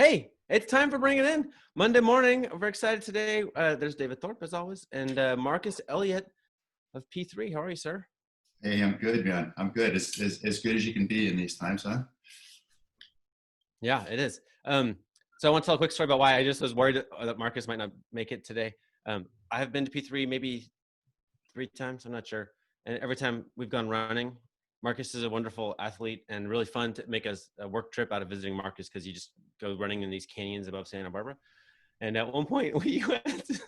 Hey, it's time for Bring It In. Monday morning. We're excited today. There's David Thorpe, as always, and Marcus Elliott of P3. How are you, sir? Hey, I'm good, man. I'm good. As good as you can be in these times, huh? Yeah, it is. So I want to tell a quick story about why I just was worried that Marcus might not make it today. I have been to P3 maybe 3 times. I'm not sure. And every time we've gone running, Marcus is a wonderful athlete and really fun to make a work trip out of visiting Marcus because you just go running in these canyons above Santa Barbara. And at one point we went,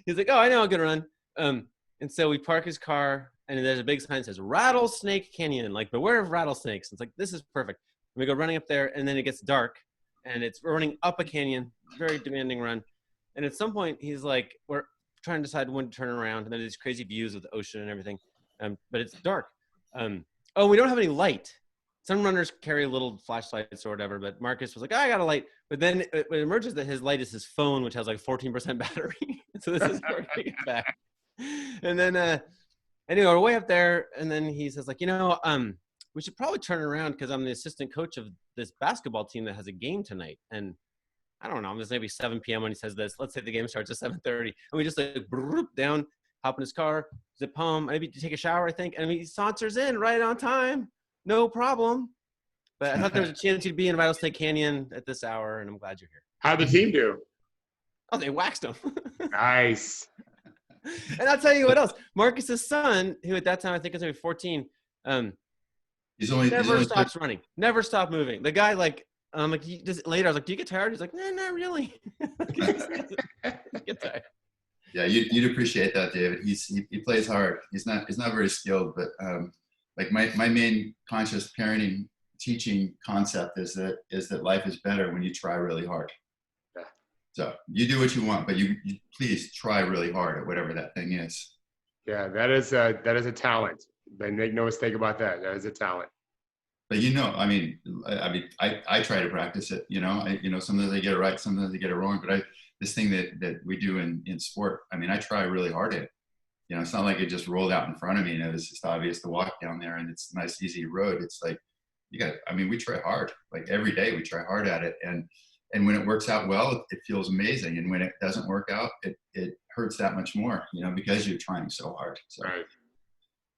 he's like, oh, I know I'm going to run. And so we park his car and there's a big sign that says Rattlesnake Canyon, like beware of rattlesnakes. It's like, this is perfect. And we go running up there and then it gets dark and we're running up a canyon, very demanding run. And at some point he's like, we're trying to decide when to turn around. And then these crazy views of the ocean and everything. But it's dark. Oh, we don't have any light. Some runners carry little flashlights or whatever, but Marcus was like, oh, I got a light. But then it emerges that his light is his phone, which has like 14% battery. So this is hard to get back. And then, anyway, we're way up there. And then he says like, we should probably turn around because I'm the assistant coach of this basketball team that has a game tonight. And I don't know, it's maybe 7 p.m. when he says this. Let's say the game starts at 7:30. And we just like down, hop in his car, zip home, maybe to take a shower, I think. And he saunters in right on time. No problem. But I thought there was a chance you'd be in Rattlesnake Canyon at this hour, and I'm glad you're here. How'd the team do? Oh, they waxed him. Nice. And I'll tell you what else. Marcus's son, who at that time I think is maybe 14, never stops running. Never stopped moving. The guy later I was like, do you get tired? He's like, nah, not really. Get tired. Yeah, you'd appreciate that, David. He plays hard. He's not very skilled, but like my main conscious parenting teaching concept is that life is better when you try really hard. Yeah. So you do what you want, but you please try really hard at whatever that thing is. Yeah, that is a talent. Make no mistake about that. That is a talent. But I try to practice it. Sometimes I get it right, sometimes I get it wrong. But this thing that we do in sport, I try really hard at it. It's not like it just rolled out in front of me and it was just obvious to walk down there and it's a nice, easy road. It's like, we try hard, like every day we try hard at it. And when it works out well, it feels amazing. And when it doesn't work out, it hurts that much more, because you're trying so hard. So right.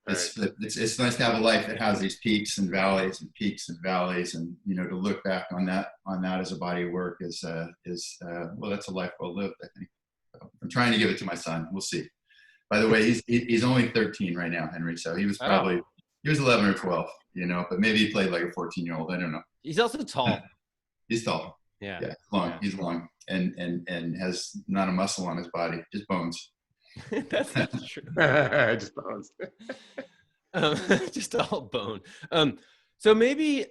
It's nice to have a life that has these peaks and valleys. And to look back on that as a body of work is that's a life well lived, I think. So I'm trying to give it to my son. We'll see. By the way, he's only 13 right now, Henry. So he was he was 11 or 12, but maybe he played like a 14-year-old. I don't know. He's also tall. He's tall. Yeah. Yeah. Long. Yeah. He's long and has not a muscle on his body, just bones. That's not true. Just bones. Just all bone. So maybe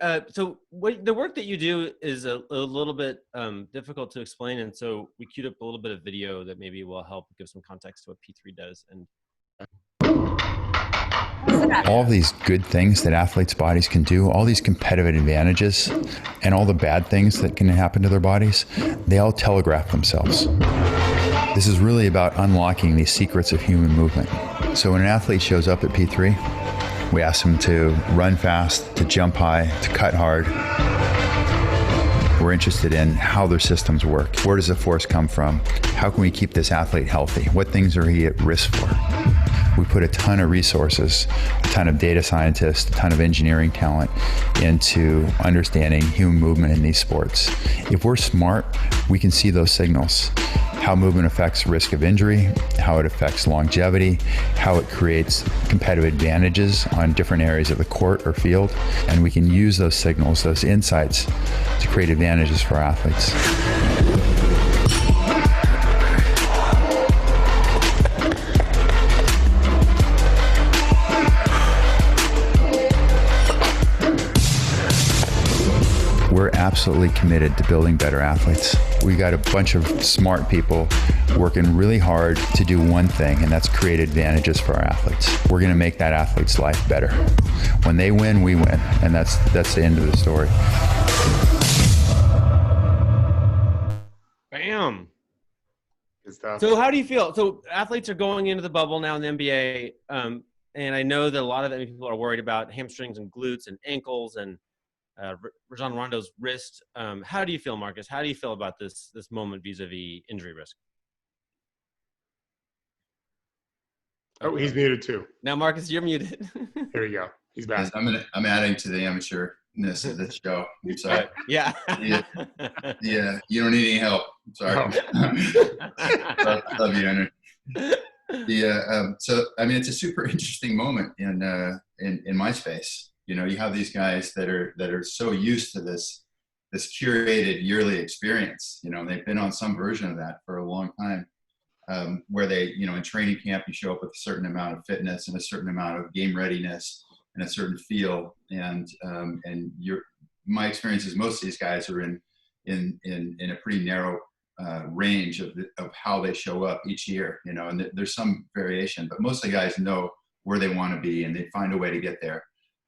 what the work that you do is a little bit difficult to explain, and so we queued up a little bit of video that maybe will help give some context to what P3 does. And all of these good things that athletes' bodies can do, all these competitive advantages, and all the bad things that can happen to their bodies, they all telegraph themselves. This is really about unlocking these secrets of human movement. So when an athlete shows up at P3, we ask them to run fast, to jump high, to cut hard. We're interested in how their systems work. Where does the force come from? How can we keep this athlete healthy? What things are he at risk for? We put a ton of resources, a ton of data scientists, a ton of engineering talent into understanding human movement in these sports. If we're smart, we can see those signals. How movement affects risk of injury, how it affects longevity, how it creates competitive advantages on different areas of the court or field. And we can use those signals, those insights, to create advantages for athletes. We're absolutely committed to building better athletes. We got a bunch of smart people working really hard to do one thing, and that's create advantages for our athletes. We're going to make that athlete's life better. When they win, we win, and that's the end of the story. Bam. Good stuff. So how do you feel? So athletes are going into the bubble now in the NBA, and I know that a lot of people are worried about hamstrings and glutes and ankles and Rajon Rondo's wrist. How do you feel, Marcus? How do you feel about this moment vis-a-vis injury risk? Oh, he's muted too. Now, Marcus, you're muted. Here we go. He's back. I'm adding to the amateurness of this show. I'm sorry. Yeah. Yeah. You don't need any help. I'm sorry. Love you, Henry. So I mean, it's a super interesting moment in my space. You know, you have these guys that are so used to this curated yearly experience. You know, they've been on some version of that for a long time. Where they, you know, in training camp, you show up with a certain amount of fitness and a certain amount of game readiness and a certain feel. And my experience is most of these guys are in a pretty narrow range of how they show up each year, you know, and there's some variation, but most of the guys know where they want to be and they find a way to get there,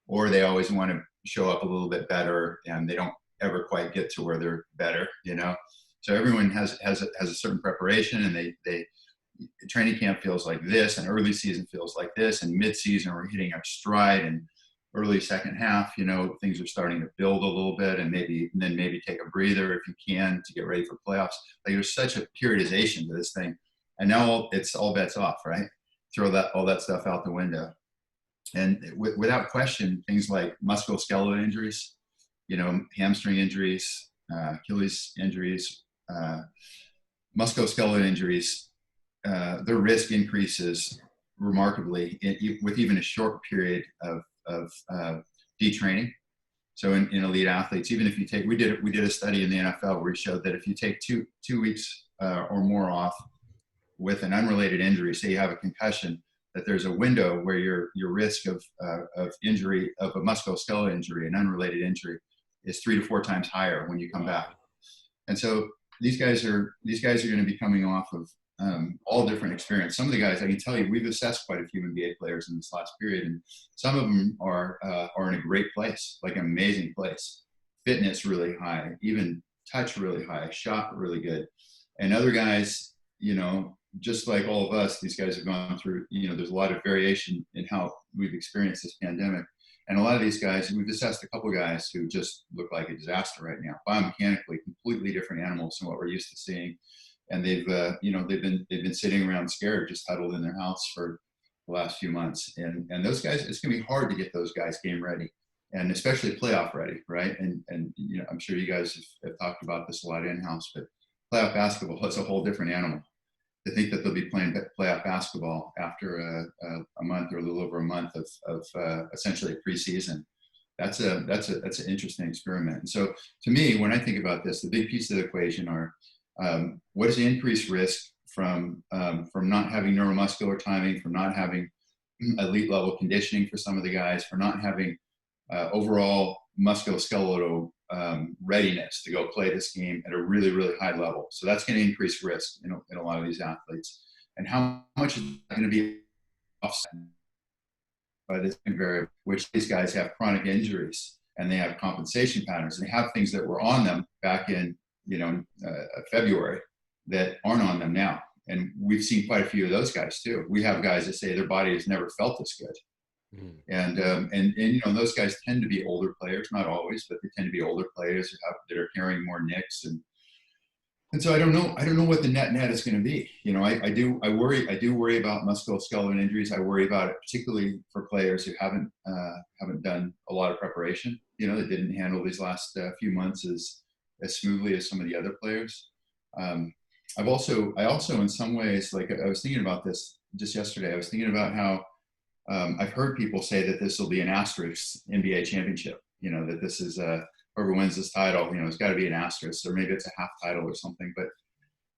or they always want to show up a little bit better and they don't ever quite get to where they're better, you know. So everyone has a certain preparation, and training camp feels like this, and early season feels like this, and mid-season we're hitting our stride, and early second half, you know, things are starting to build a little bit, and then maybe take a breather if you can to get ready for playoffs. Like there's such a periodization to this thing, and now it's all bets off, right? Throw all that stuff out the window, and without question, things like musculoskeletal injuries, you know, hamstring injuries, Achilles injuries. Musculoskeletal injuries, their risk increases remarkably with even a short period of detraining. So in elite athletes, even if you take, we did a study in the NFL where we showed that if you take two weeks or more off with an unrelated injury, say you have a concussion, that there's a window where your risk of injury, of a musculoskeletal injury, an unrelated injury, is 3 to 4 times higher when you come back. And so these guys are going to be coming off of all different experience. Some of the guys, I can tell you, we've assessed quite a few NBA players in this last period, and some of them are in a great place, like an amazing place. Fitness really high, even touch really high, shot really good. And other guys, you know, just like all of us, these guys have gone through, you know, there's a lot of variation in how we've experienced this pandemic. And a lot of these guys, we've assessed a couple guys who just look like a disaster right now, biomechanically, completely different animals than what we're used to seeing. And they've been sitting around scared, just huddled in their house for the last few months. And those guys, it's going to be hard to get those guys game ready, and especially playoff ready, right? And you know, I'm sure you guys have talked about this a lot in-house, but playoff basketball is a whole different animal. To think that they'll be playing playoff basketball after a month or a little over a month of essentially a preseason, that's an interesting experiment. And so to me, when I think about this, the big piece of the equation are what is the increased risk from not having neuromuscular timing, from not having elite level conditioning for some of the guys, for not having overall musculoskeletal readiness to go play this game at a really, really high level. So that's going to increase risk in a lot of these athletes. And how much is that going to be offset by this variable, which these guys have chronic injuries and they have compensation patterns and they have things that were on them back in, you know, February that aren't on them now. And we've seen quite a few of those guys too. We have guys that say their body has never felt this good. And you know, those guys tend to be older players, not always, but they tend to be older players that are carrying more nicks, and so I don't know what the net is going to be. You know, I do worry about musculoskeletal injuries. I worry about it particularly for players who haven't done a lot of preparation. You know, that didn't handle these last few months as smoothly as some of the other players. I also in some ways, like I was thinking about this just yesterday. I was thinking about how I've heard people say that this will be an asterisk NBA championship. You know, that this is whoever wins this title, you know, it's got to be an asterisk, or maybe it's a half title or something. But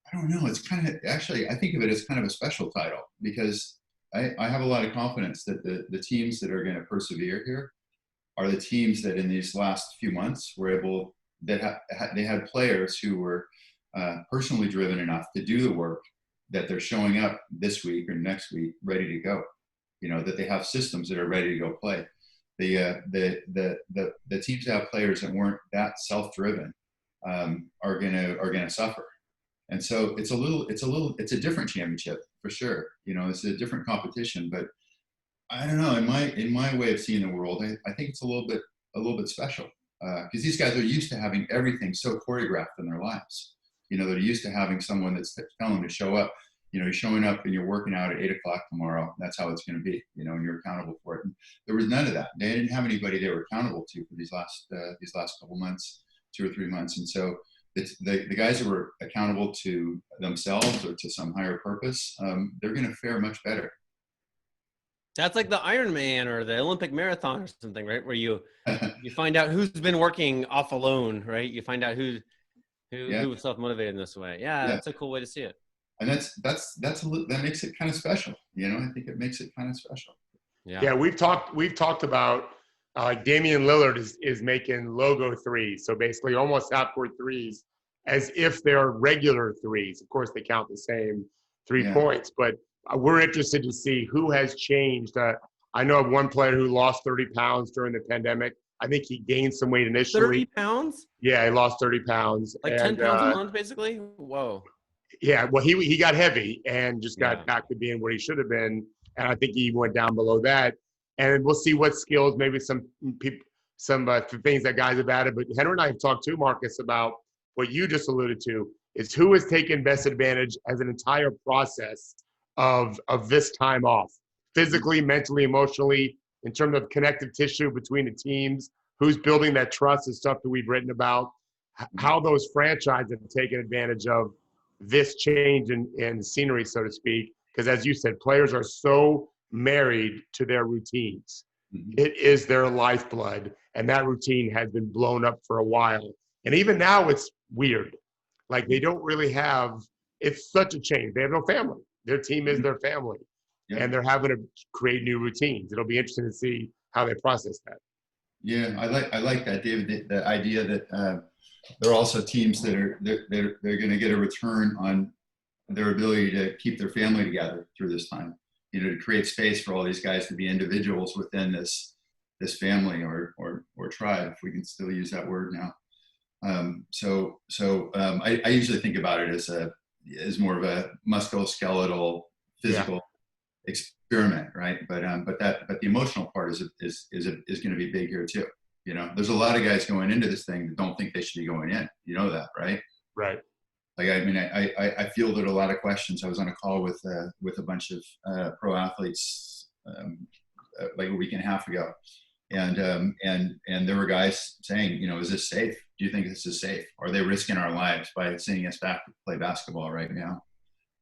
I don't know. It's kind of, actually, I think of it as kind of a special title, because I have a lot of confidence that the teams that are going to persevere here are the teams that in these last few months were able, that they had players who were personally driven enough to do the work, that they're showing up this week or next week ready to go. You know, that they have systems that are ready to go play. The teams that have players that weren't that self-driven are gonna suffer. And so it's a different championship for sure. You know, it's a different competition, but I don't know. In my way of seeing the world, I think it's a little bit special. because these guys are used to having everything so choreographed in their lives. You know, they're used to having someone that's telling them to show up. You know, you're showing up and you're working out at 8 o'clock tomorrow. That's how it's going to be, you know, and you're accountable for it. And there was none of that. They didn't have anybody they were accountable to for these last couple months, 2 or 3 months. And so the guys who were accountable to themselves or to some higher purpose, they're going to fare much better. That's like the Ironman or the Olympic marathon or something, right? Where you find out who's been working off alone, right? You find out who was self-motivated in this way. Yeah, that's a cool way to see it. And that makes it kind of special. You know, I think it makes it kind of special. Yeah, we've talked about Damian Lillard is making logo threes, so basically almost half-court threes, as if they're regular threes. Of course, they count the same 3 points, but we're interested to see who has changed. I know of one player who lost 30 pounds during the pandemic. I think he gained some weight initially. 30 pounds? Yeah, he lost 30 pounds. Like 10 pounds a month, basically? Whoa. Yeah, well, he got heavy and just got back to being where he should have been. And I think he went down below that. And we'll see what skills, maybe some things that guys have added. But Henry and I have talked too, Marcus, about what you just alluded to, is who has taken best advantage as an entire process of this time off, physically, mentally, emotionally, in terms of connective tissue between the teams, who's building that trust and stuff that we've written about, how those franchises have taken advantage of this change in scenery, so to speak. Because as you said, players are so married to their routines. Mm-hmm. It is their lifeblood, and that routine has been blown up for a while. And even now it's weird. Like they don't really have, it's such a change. They have no family. Their team is their family, and they're having to create new routines. It'll be interesting to see how they process that. Yeah, I like that, David. The idea that there are also teams that are they're going to get a return on their ability to keep their family together through this time. You know, to create space for all these guys to be individuals within this family or tribe, if we can still use that word now. I usually think about it as more of a musculoskeletal physical experiment, right? But the emotional part is going to be big here too. You know, there's a lot of guys going into this thing that don't think they should be going in. You know that, right? Right. Like, I mean, I fielded a lot of questions. I was on a call with a bunch of pro athletes like a week and a half ago, and there were guys saying, you know, is this safe? Do you think this is safe? Are they risking our lives by sending us back to play basketball right now?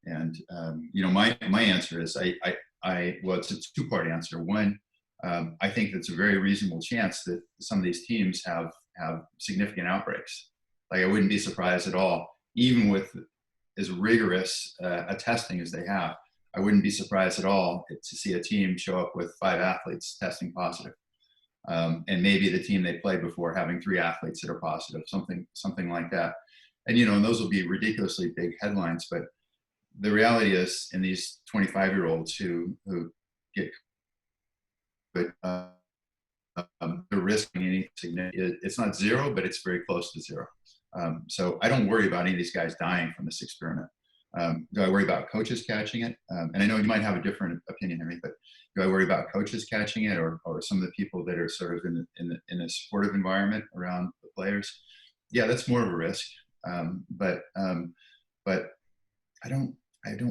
And you know, my answer is well, it's a two-part answer. One, I think that's a very reasonable chance that some of these teams have significant outbreaks. Like, I wouldn't be surprised at all, even with as rigorous a testing as they have. I wouldn't be surprised at all to see a team show up with 5 athletes testing positive. And maybe the team they played before having 3 athletes that are positive, something like that. And, you know, and those will be ridiculously big headlines. But the reality is, in these 25-year-olds who get, but the risk being any significant, it's not zero, but it's very close to zero. So I don't worry about any of these guys dying from this experiment. Do I worry about coaches catching it? And I know you might have a different opinion, Henry, but do I worry about coaches catching it, or some of the people that are sort of in a supportive environment around the players? Yeah, that's more of a risk. But I don't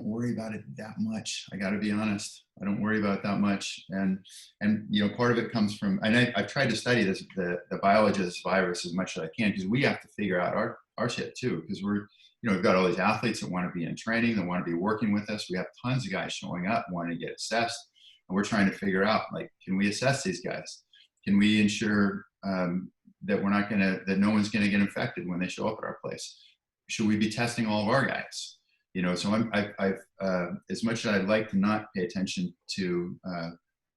worry about it that much. I got to be honest. I don't worry about it that much. And you know, part of it comes from, and I've tried to study the biology of this virus as much as I can, because we have to figure out our shit too, because we've got all these athletes that want to be in training, that want to be working with us. We have tons of guys showing up, wanting to get assessed. And we're trying to figure out, like, can we assess these guys? Can we ensure that no one's going to get infected when they show up at our place? Should we be testing all of our guys? You know, so I've as much as I'd like to not pay attention to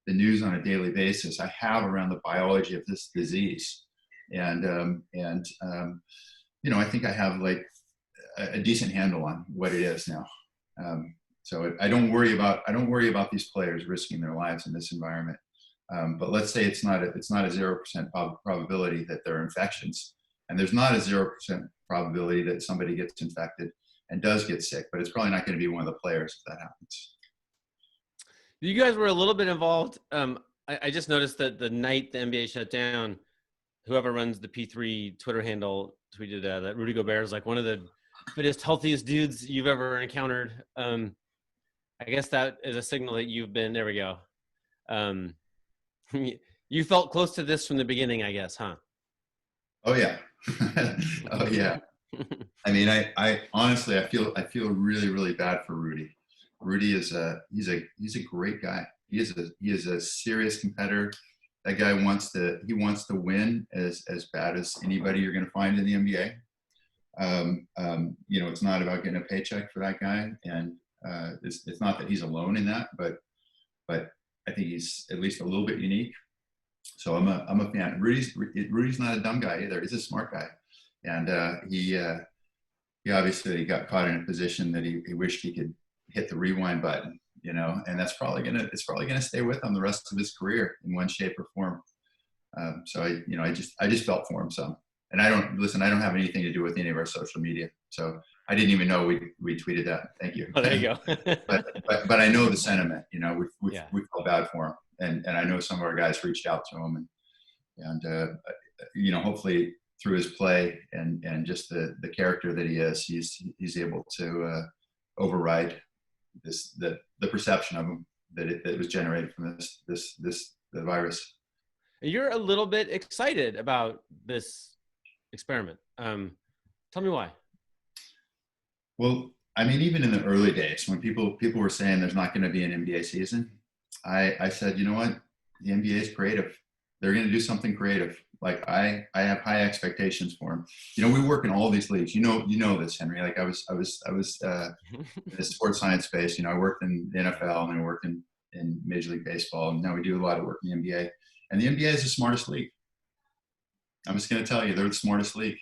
the news on a daily basis, I have around the biology of this disease. And you know, I think I have like a decent handle on what it is now. So I don't worry about these players risking their lives in this environment. But let's say it's not a 0% probability that there are infections, and there's not a 0% probability that somebody gets infected and does get sick, but it's probably not going to be one of the players if that happens. You guys were a little bit involved. I just noticed that the night the NBA shut down, whoever runs the P3 Twitter handle tweeted that Rudy Gobert is like one of the fittest, healthiest dudes you've ever encountered. I guess that is a signal that you've been, there we go. You felt close to this from the beginning, I guess, huh? Oh yeah. Oh yeah. I mean, I honestly, I feel really, really bad for Rudy. Rudy is he's a great guy. He is a serious competitor. That guy wants to win as bad as anybody you're going to find in the NBA. It's not about getting a paycheck for that guy, and it's not that he's alone in that, but I think he's at least a little bit unique. So I'm a fan. Rudy's not a dumb guy either. He's a smart guy, and he obviously got caught in a position that he wished he could hit the rewind button, and it's probably gonna stay with him the rest of his career in one shape or form. So I just felt for him some. And I don't have anything to do with any of our social media. So I didn't even know we tweeted that. Thank you. Oh, there you go. but I know the sentiment, we felt bad for him. And I know some of our guys reached out to him and hopefully through his play and just the character that he is, he's able to override the perception of him that was generated from the virus. You're a little bit excited about this experiment. Tell me why. Well, I mean, even in the early days when people were saying there's not going to be an NBA season, I said, you know what? The NBA is creative. They're going to do something creative. Like I have high expectations for them. We work in all these leagues. You know this, Henry. Like I was in the sports science space. I worked in the NFL and I worked in Major League Baseball, and now we do a lot of work in the NBA. And the NBA is the smartest league. I'm just going to tell you, they're the smartest league.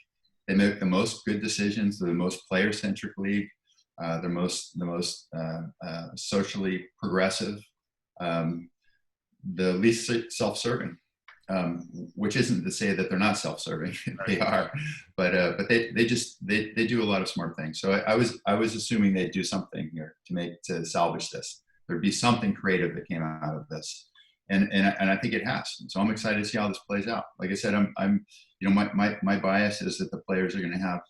They make the most good decisions. They're the most player-centric league. They're the most socially progressive. The least self-serving, which isn't to say that they're not self-serving. They are, but they do a lot of smart things. So I was assuming they'd do something here to salvage this. There'd be something creative that came out of this. And I think it has. So I'm excited to see how this plays out. Like I said, my bias is that the players are going to have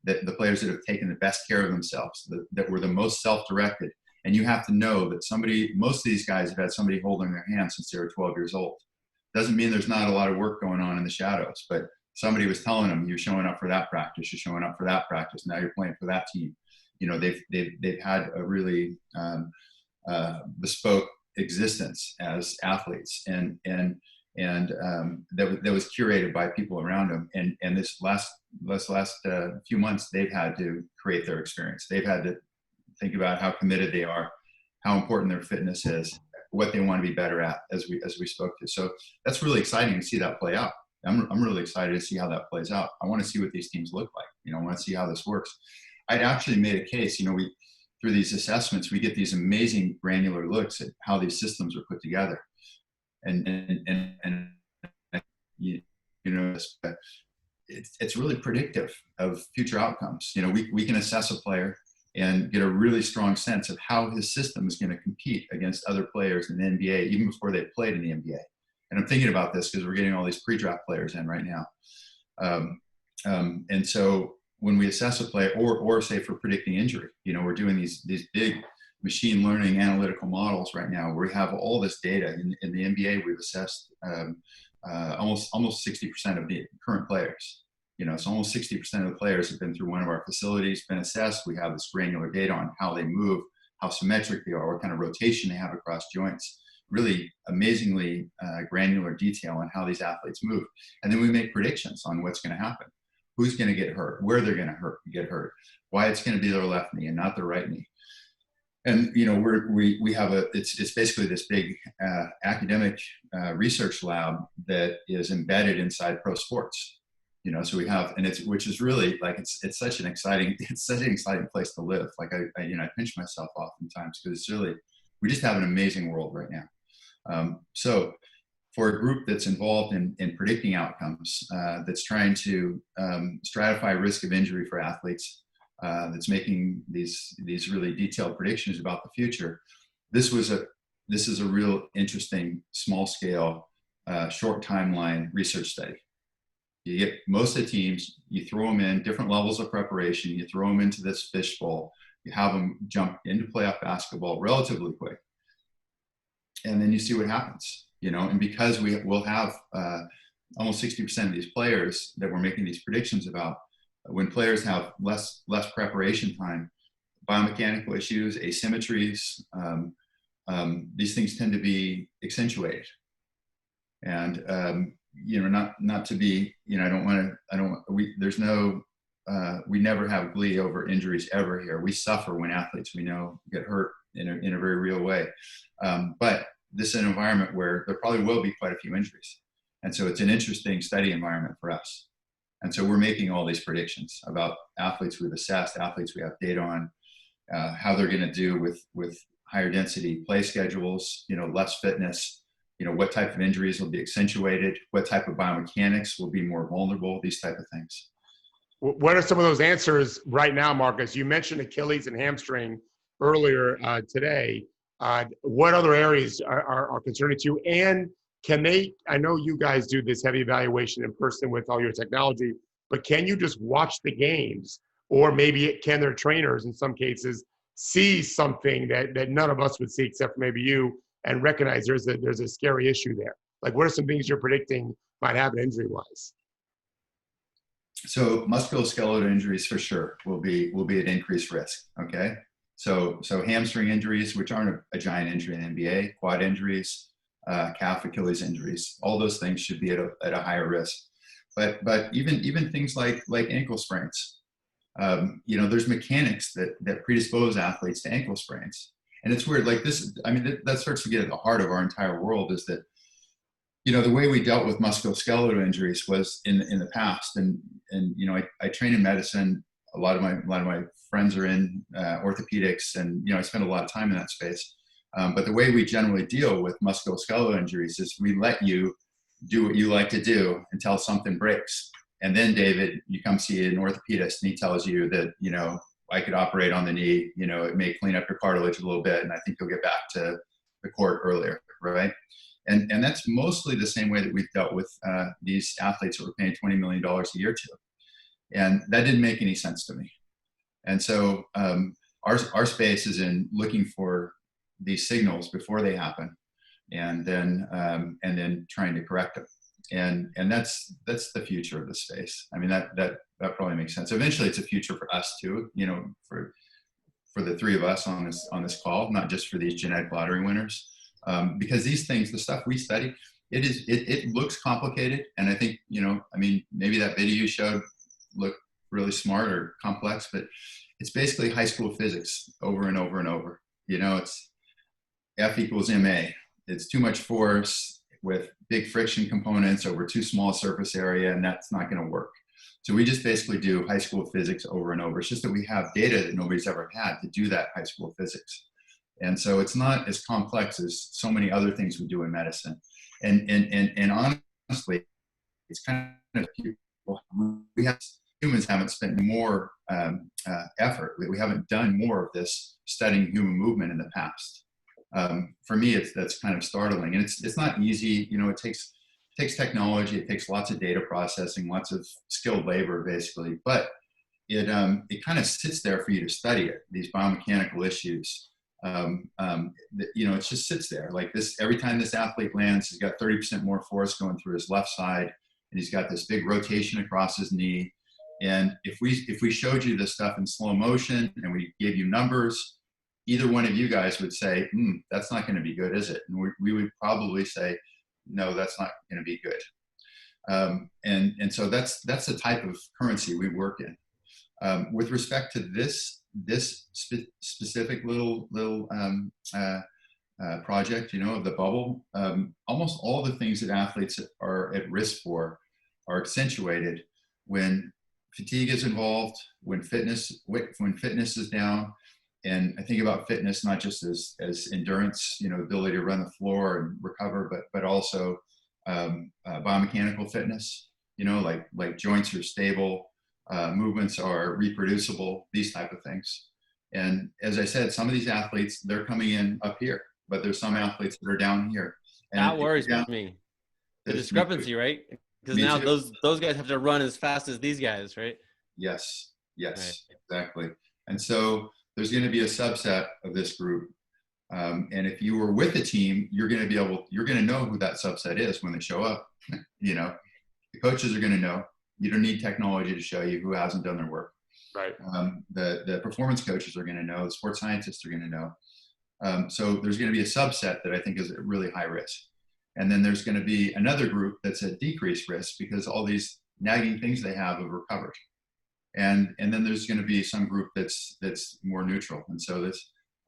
the players that have taken the best care of themselves, that were the most self-directed. And you have to know that most of these guys have had somebody holding their hand since they were 12 years old. Doesn't mean there's not a lot of work going on in the shadows, but somebody was telling them, you're showing up for that practice, you're showing up for that practice, now you're playing for that team. They've had a really bespoke existence as athletes, and that was curated by people around them. And this last few months, they've had to create their experience. They've had to think about how committed they are, how important their fitness is, what they want to be better at, as we spoke to. So that's really exciting to see that play out. I'm really excited to see how that plays out. I want to see what these teams look like. I want to see how this works. I'd actually made a case. Through these assessments, we get these amazing granular looks at how these systems are put together, it's really predictive of future outcomes. We can assess a player and get a really strong sense of how his system is going to compete against other players in the NBA, even before they've played in the NBA. And I'm thinking about this because we're getting all these pre-draft players in right now, and so when we assess a player, or say for predicting injury, we're doing these big machine learning analytical models right now where we have all this data. In the NBA, we've assessed almost 60% of the current players. So almost 60% of the players have been through one of our facilities, been assessed. We have this granular data on how they move, how symmetric they are, what kind of rotation they have across joints. Really amazingly granular detail on how these athletes move. And then we make predictions on what's going to happen. Who's going to get hurt, where they're going to get hurt, why it's going to be their left knee and not their right knee. And we have it's basically this big academic research lab that is embedded inside pro sports. So we have, which is really like it's such an exciting place to live. Like I pinch myself oftentimes because it's really, we just have an amazing world right now. So for a group that's involved in predicting outcomes, that's trying to stratify risk of injury for athletes, that's making these really detailed predictions about the future, this is a real interesting, small scale, short timeline research study. You get most of the teams, you throw them in different levels of preparation, you throw them into this fishbowl, you have them jump into playoff basketball relatively quick, and then you see what happens, you know. And because we will have almost 60% of these players that we're making these predictions about, when players have less preparation time, biomechanical issues, asymmetries, these things tend to be accentuated. And you know, not to be, you know, we never have glee over injuries ever here. We suffer when athletes we know get hurt in a very real way. But this is an environment where there probably will be quite a few injuries. And so it's an interesting study environment for us. And so we're making all these predictions about athletes we've assessed, athletes we have data on, how they're going to do with higher density play schedules, you know, less fitness, you know, what type of injuries will be accentuated, what type of biomechanics will be more vulnerable, these type of things. What are some of those answers right now, Marcus? You mentioned Achilles and hamstring earlier today. What other areas are concerning to you? And can they, I know you guys do this heavy evaluation in person with all your technology, but can you just watch the games? Or maybe can their trainers, in some cases, see something that none of us would see except for maybe you, and recognize there's a scary issue there? Like, what are some things you're predicting might happen injury-wise? So musculoskeletal injuries for sure will be at increased risk. Okay, so hamstring injuries, which aren't a giant injury in the NBA, quad injuries, calf Achilles injuries, all those things should be at a higher risk. But even things like ankle sprains, you know, there's mechanics that predispose athletes to ankle sprains. And it's weird, like this, I mean, that starts to get at the heart of our entire world, is that, you know, the way we dealt with musculoskeletal injuries was in the past. And you know, I train in medicine. A lot of my friends are in orthopedics, and, you know, I spend a lot of time in that space. But the way we generally deal with musculoskeletal injuries is we let you do what you like to do until something breaks. And then, David, you come see an orthopedist and he tells you that, you know, I could operate on the knee, you know, it may clean up your cartilage a little bit, and I think you'll get back to the court earlier, right? And that's mostly the same way that we've dealt with these athletes that we're paying $20 million a year to. And that didn't make any sense to me. And so our space is in looking for these signals before they happen, and then trying to correct them. And that's the future of the space. I mean, that probably makes sense. Eventually it's a future for us too, you know, for the three of us on this call, not just for these genetic lottery winners. Because these things, the stuff we study, it looks complicated. And I think, you know, I mean, maybe that video you showed looked really smart or complex, but it's basically high school physics over and over and over. You know, it's F equals ma. It's too much force with big friction components over too small surface area, and that's not going to work. So we just basically do high school physics over and over. It's just that we have data that nobody's ever had to do that high school physics. And so it's not as complex as so many other things we do in medicine. And honestly, it's kind of, humans haven't spent more effort. We haven't done more of this studying human movement in the past. For me, that's kind of startling, and it's not easy. You know, it takes technology, it takes lots of data processing, lots of skilled labor, basically. But it kind of sits there for you to study it. These biomechanical issues. You know, it just sits there like this. Every time this athlete lands, he's got 30% more force going through his left side, and he's got this big rotation across his knee. And if we showed you this stuff in slow motion and we gave you numbers, either one of you guys would say, that's not going to be good, is it? And we would probably say, no, that's not going to be good. And so that's the type of currency we work in. With respect to this specific little project, you know, of the bubble, almost all the things that athletes are at risk for are accentuated when fatigue is involved, when fitness is down. And I think about fitness not just as endurance, you know, ability to run the floor and recover, but also biomechanical fitness, you know, like joints are stable, movements are reproducible, these type of things. And as I said, some of these athletes, they're coming in up here, but there's some athletes that are down here. And that worries me. The discrepancy, right? Because Me now too. those guys have to run as fast as these guys, right? Yes, Right. yes, exactly. And so there's going to be a subset of this group. And if you were with a team, you're going to know who that subset is when they show up. You know, the coaches are going to know. You don't need technology to show you who hasn't done their work. Right. The performance coaches are going to know. The sports scientists are going to know. So there's going to be a subset that I think is at really high risk. And then there's going to be another group that's at decreased risk because all these nagging things they have recovered. And then there's going to be some group that's more neutral. And so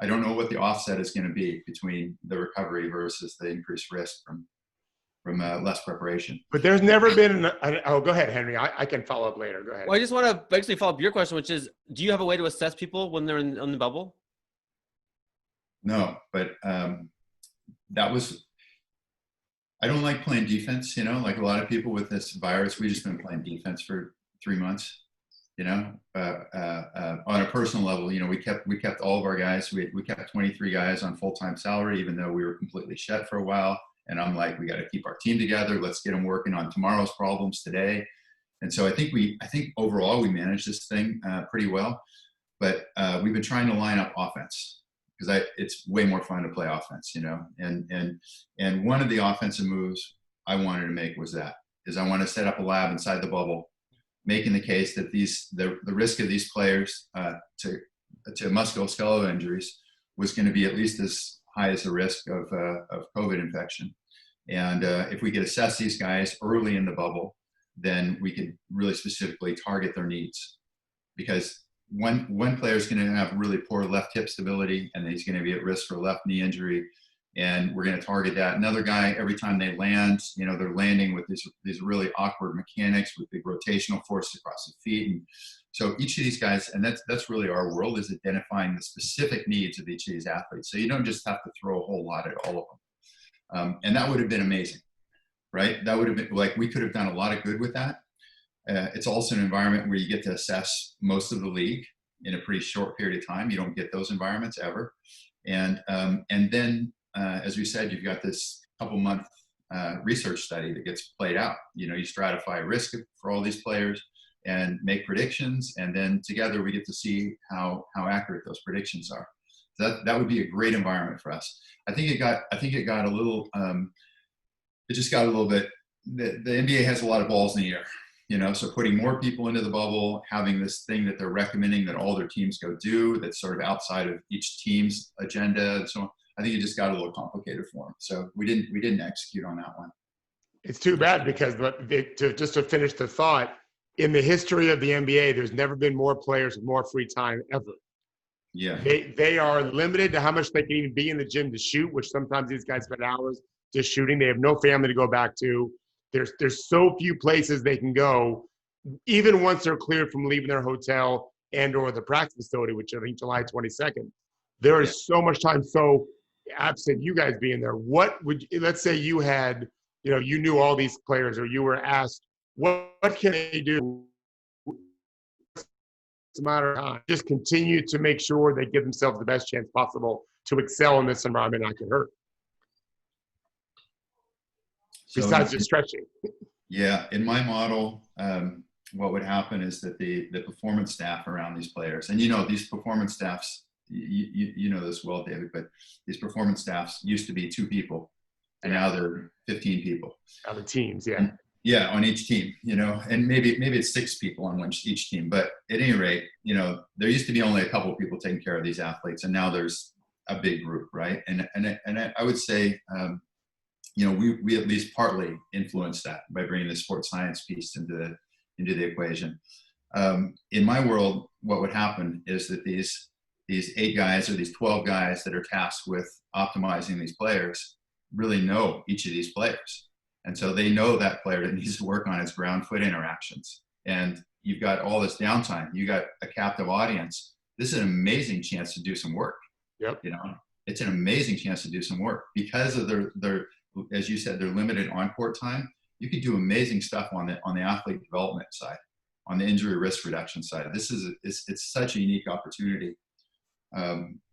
I don't know what the offset is going to be between the recovery versus the increased risk from less preparation. But there's never been oh, go ahead, Henry. I can follow up later. Go ahead. Well, I just want to basically follow up your question, which is, do you have a way to assess people when they're on the bubble? No, but I don't like playing defense, like a lot of people with this virus, we just been playing defense for 3 months, on a personal level, we kept all of our guys, we kept 23 guys on full-time salary, even though we were completely shut for a while. And I'm like, we got to keep our team together. Let's get them working on tomorrow's problems today. And so I think overall we managed this thing pretty well, but we've been trying to line up offense because it's way more fun to play offense, and one of the offensive moves I wanted to make was I want to set up a lab inside the bubble, making the case that the risk of these players to musculoskeletal injuries was going to be at least as high as the risk of COVID infection. And if we could assess these guys early in the bubble, then we could really specifically target their needs. Because one player is going to have really poor left hip stability, and he's going to be at risk for left knee injury, and we're going to target that. Another guy, every time they land, they're landing with these really awkward mechanics with big rotational force across the feet. And so each of these guys, and that's really our world, is identifying the specific needs of each of these athletes. So you don't just have to throw a whole lot at all of them. And that would have been amazing, right? That would have been we could have done a lot of good with that. It's also an environment where you get to assess most of the league in a pretty short period of time. You don't get those environments ever. And then, as we said, you've got this couple-month research study that gets played out. You stratify risk for all these players and make predictions, and then together we get to see how accurate those predictions are. That would be a great environment for us. I think it got a little. It just got a little bit. The NBA has a lot of balls in the air. So putting more people into the bubble, having this thing that they're recommending that all their teams go do, that's sort of outside of each team's agenda, and so on. I think it just got a little complicated for them. So we didn't execute on that one. It's too bad because to finish the thought, in the history of the NBA, there's never been more players with more free time ever. Yeah. They are limited to how much they can even be in the gym to shoot, which sometimes these guys spend hours just shooting. They have no family to go back to. There's so few places they can go, even once they're cleared from leaving their hotel and or the practice facility, which I think July 22nd. There is so much time. So absent you guys being there, let's say you had, you knew all these players, or you were asked, what can they do? It's a matter of time. Just continue to make sure they give themselves the best chance possible to excel in this environment not get hurt. Besides just stretching. Yeah, in my model, what would happen is that the performance staff around these players, and these performance staffs, you know this well, David, but these performance staffs used to be 2 people, and now they're 15 people. On the teams, yeah. Yeah, on each team, and maybe it's 6 people on each team. But at any rate, there used to be only a couple of people taking care of these athletes, and now there's a big group, right? And I would say, we at least partly influenced that by bringing the sports science piece into the equation. In my world, what would happen is that these 8 guys or these 12 guys that are tasked with optimizing these players really know each of these players. And so they know that player that needs to work on his ground foot interactions. And you've got all this downtime. You got a captive audience. This is an amazing chance to do some work. Yep. It's an amazing chance to do some work because of their as you said, their limited on-court time. You could do amazing stuff on the athlete development side, on the injury risk reduction side. It's such a unique opportunity.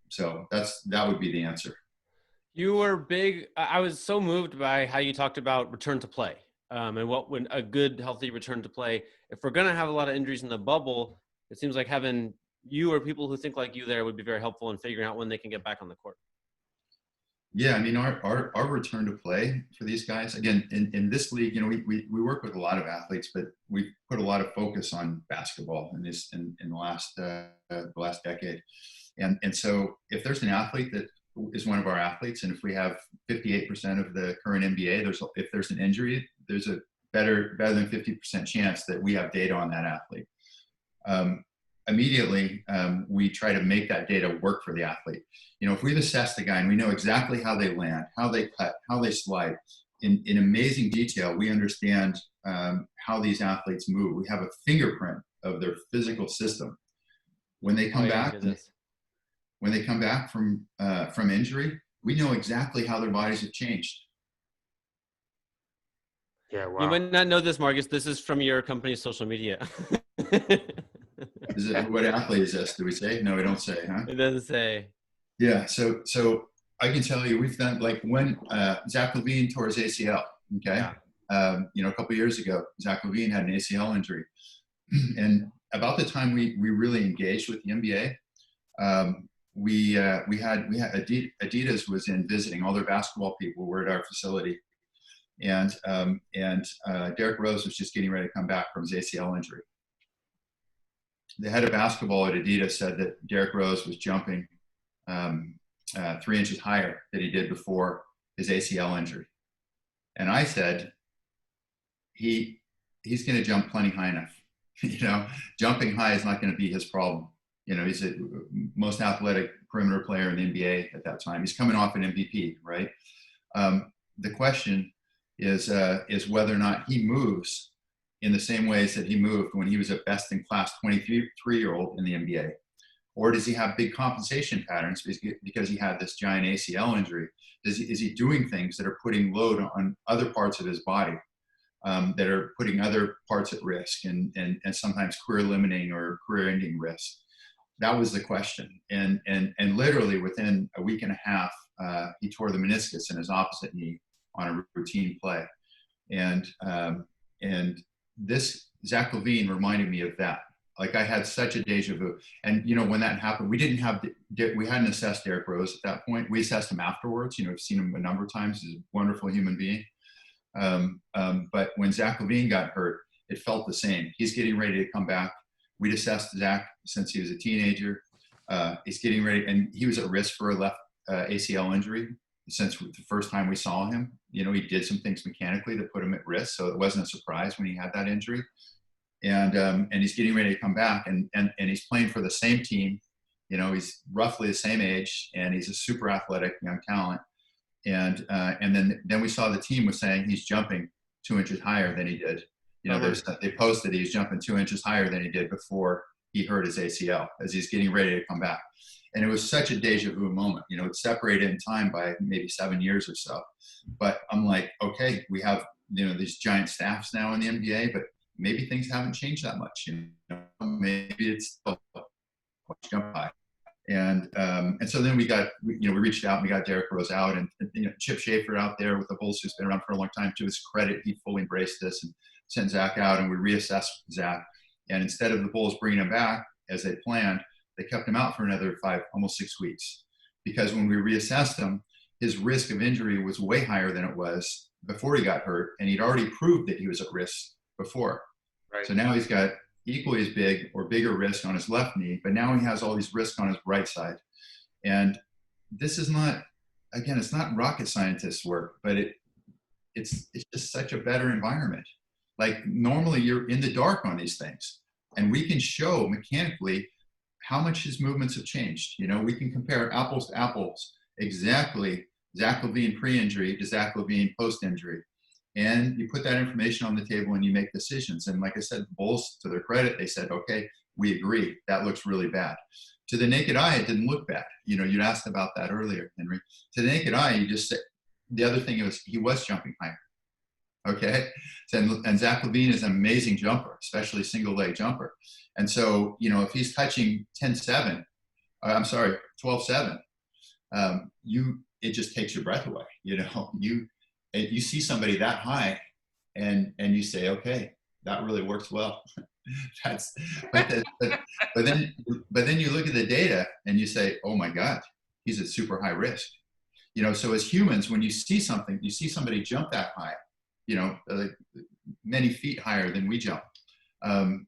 So that would be the answer. You were big. I was so moved by how you talked about return to play, and what when a good healthy return to play. If we're going to have a lot of injuries in the bubble, it seems like having you or people who think like you there would be very helpful in figuring out when they can get back on the court. Yeah, I mean, our return to play for these guys, again, in this league, you know, we work with a lot of athletes, but we put a lot of focus on basketball in the last decade. And so if there's an athlete that is one of our athletes, and if we have 58% of the current NBA, if there's an injury, there's a better than 50% chance that we have data on that athlete. Immediately, we try to make that data work for the athlete. You know, if we've assessed the guy and we know exactly how they land, how they cut, how they slide, in amazing detail, we understand how these athletes move. We have a fingerprint of their physical system. When they come back from injury, we know exactly how their bodies have changed. Yeah, wow. You might not know this, Marcus. This is from your company's social media. What athlete is this? Do we say? No, we don't say, huh? It doesn't say. Yeah, so I can tell you, we've done, like, when Zach LaVine tore his ACL. Okay, Yeah. you know, a couple of years ago, Zach LaVine had an ACL injury, and about the time we really engaged with the NBA, we had Adidas was in visiting. All their basketball people were at our facility, and Derrick Rose was just getting ready to come back from his ACL injury. The head of basketball at Adidas said that Derrick Rose was jumping 3 inches higher than he did before his ACL injury. And I said, he's going to jump plenty high enough. You know, jumping high is not going to be his problem. You know, he's the most athletic perimeter player in the NBA at that time. He's coming off an MVP, right? The question is whether or not he moves in the same ways that he moved when he was a best-in-class 23-year-old in the NBA. Or does he have big compensation patterns because he had this giant ACL injury? Is he doing things that are putting load on other parts of his body, that are putting other parts at risk, and sometimes career-limiting or career-ending risk? That was the question. And literally within a week and a half, he tore the meniscus in his opposite knee on a routine play. And this Zach LaVine reminded me of that. Like, I had such a deja vu. And, you know, when that happened, we hadn't assessed Derrick Rose at that point. We assessed him afterwards. You know, we've seen him a number of times. He's a wonderful human being. But when Zach LaVine got hurt, it felt the same. He's getting ready to come back. We'd assessed Zach since he was a teenager. He's getting ready, and he was at risk for a left ACL injury since the first time we saw him. You know, he did some things mechanically that put him at risk, so it wasn't a surprise when he had that injury. And he's getting ready to come back, and he's playing for the same team. You know, he's roughly the same age, and he's a super athletic young talent. And then we saw the team was saying he's jumping 2 inches higher than he did. You know, they posted he's jumping 2 inches higher than he did before he hurt his ACL as he's getting ready to come back. And it was such a deja vu moment. You know, it's separated in time by maybe 7 years or so. But I'm like, okay, we have, you know, these giant staffs now in the NBA, but maybe things haven't changed that much. You know, maybe it's still jump high. And so then we reached out and we got Derrick Rose out, and you know, Chip Schaefer out there with the Bulls, who's been around for a long time. To his credit, he fully embraced this and sent Zach out, and we reassessed Zach. And instead of the Bulls bringing him back as they planned, they kept him out for another 5, almost 6 weeks, because when we reassessed him, his risk of injury was way higher than it was before he got hurt, and he'd already proved that he was at risk before. Right. So now he's got equally as big or bigger risk on his left knee, but now he has all these risks on his right side. And this is not, again, it's not rocket scientists' work, but it's just such a better environment. Like, normally you're in the dark on these things, and we can show mechanically how much his movements have changed. You know, we can compare apples to apples, exactly Zach LaVine pre-injury to Zach LaVine post-injury. And you put that information on the table and you make decisions. And like I said, the Bulls, to their credit, they said, okay, we agree. That looks really bad. To the naked eye, it didn't look bad. You know, you'd asked about that earlier, Henry. To the naked eye, you just said, the other thing was he was jumping higher. Okay. And Zach LaVine is an amazing jumper, especially single leg jumper. And so, you know, if he's touching 12-7, it just takes your breath away. You know, you see somebody that high and you say, okay, that really works well. That's, but then you look at the data and you say, oh my God, he's at super high risk. You know, so as humans, when you see something, you see somebody jump that high, you know, many feet higher than we jump,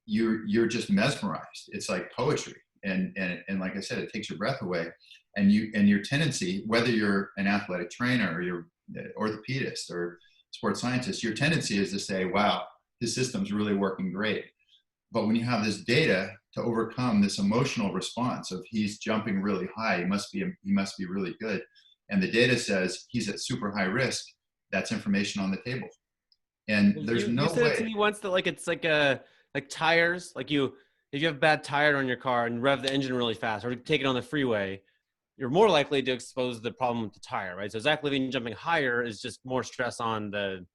you're just mesmerized. It's like poetry. And like I said, it takes your breath away. And your tendency, whether you're an athletic trainer or you're an orthopedist or sports scientist, your tendency is to say, wow, this system's really working great. But when you have this data to overcome this emotional response of he's jumping really high, he must be really good, and the data says he's at super high risk, that's information on the table. And there's no way. You said it to me once that it's like tires, if you have a bad tire on your car and rev the engine really fast or take it on the freeway, you're more likely to expose the problem with the tire, right? So Zach LaVine jumping higher is just more stress on the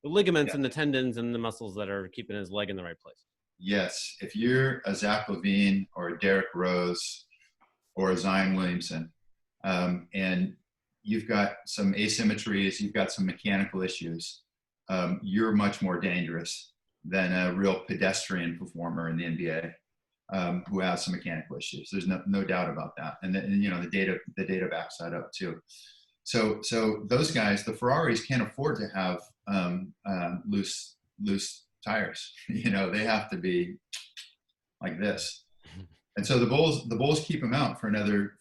ligaments and the tendons and the muscles that are keeping his leg in the right place. Yes, if you're a Zach LaVine or a Derrick Rose or a Zion Williamson, and you've got some asymmetries, you've got some mechanical issues, you're much more dangerous than a real pedestrian performer in the NBA who has some mechanical issues. There's no doubt about that. And you know, the data backs that up too. So those guys, the Ferraris, can't afford to have loose tires. You know, they have to be like this. And so the Bulls keep him out for another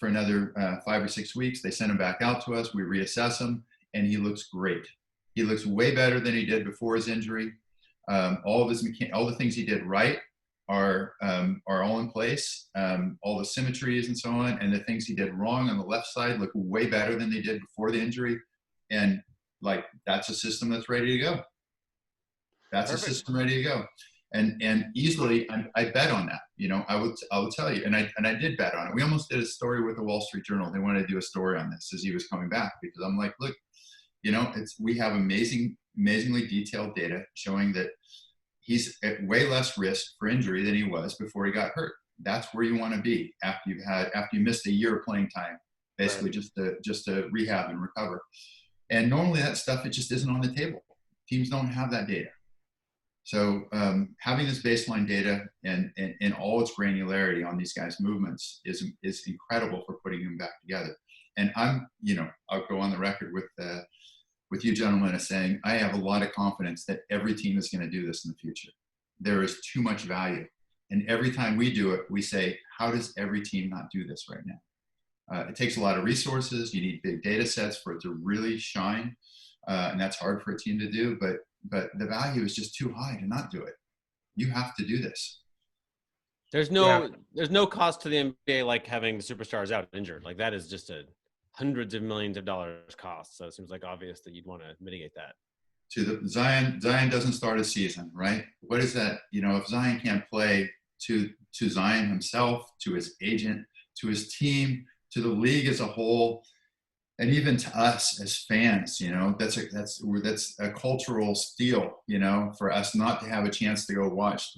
5 or 6 weeks. They send him back out to us. We reassess him, and he looks great. He looks way better than he did before his injury. All the things he did right are all in place. All the symmetries and so on, and the things he did wrong on the left side look way better than they did before the injury. And like, that's a system that's ready to go. That's Perfect. A system ready to go. And easily, I bet on that. You know, I would tell you, and I did bet on it. We almost did a story with the Wall Street Journal. They wanted to do a story on this as he was coming back, because I'm like, look, you know, we have amazingly detailed data showing that he's at way less risk for injury than he was before he got hurt. That's where you want to be after you missed a year of playing time, basically right. just to rehab and recover. And normally that stuff, it just isn't on the table. Teams don't have that data. So having this baseline data and all its granularity on these guys' movements is incredible for putting them back together. And I'll go on the record with you gentlemen as saying, I have a lot of confidence that every team is going to do this in the future. There is too much value. And every time we do it, we say, how does every team not do this right now? It takes a lot of resources. You need big data sets for it to really shine. And that's hard for a team to do, but the value is just too high to not do it. You have to do this. There's no cost to the NBA like having the superstars out injured. Like, that is just hundreds of millions of dollars cost. So it seems like obvious that you'd want to mitigate that. To the Zion doesn't start a season, right? What is that? You know, if Zion can't play, to Zion himself, to his agent, to his team, to the league as a whole, and even to us as fans, you know, that's a cultural steal, you know, for us not to have a chance to go watch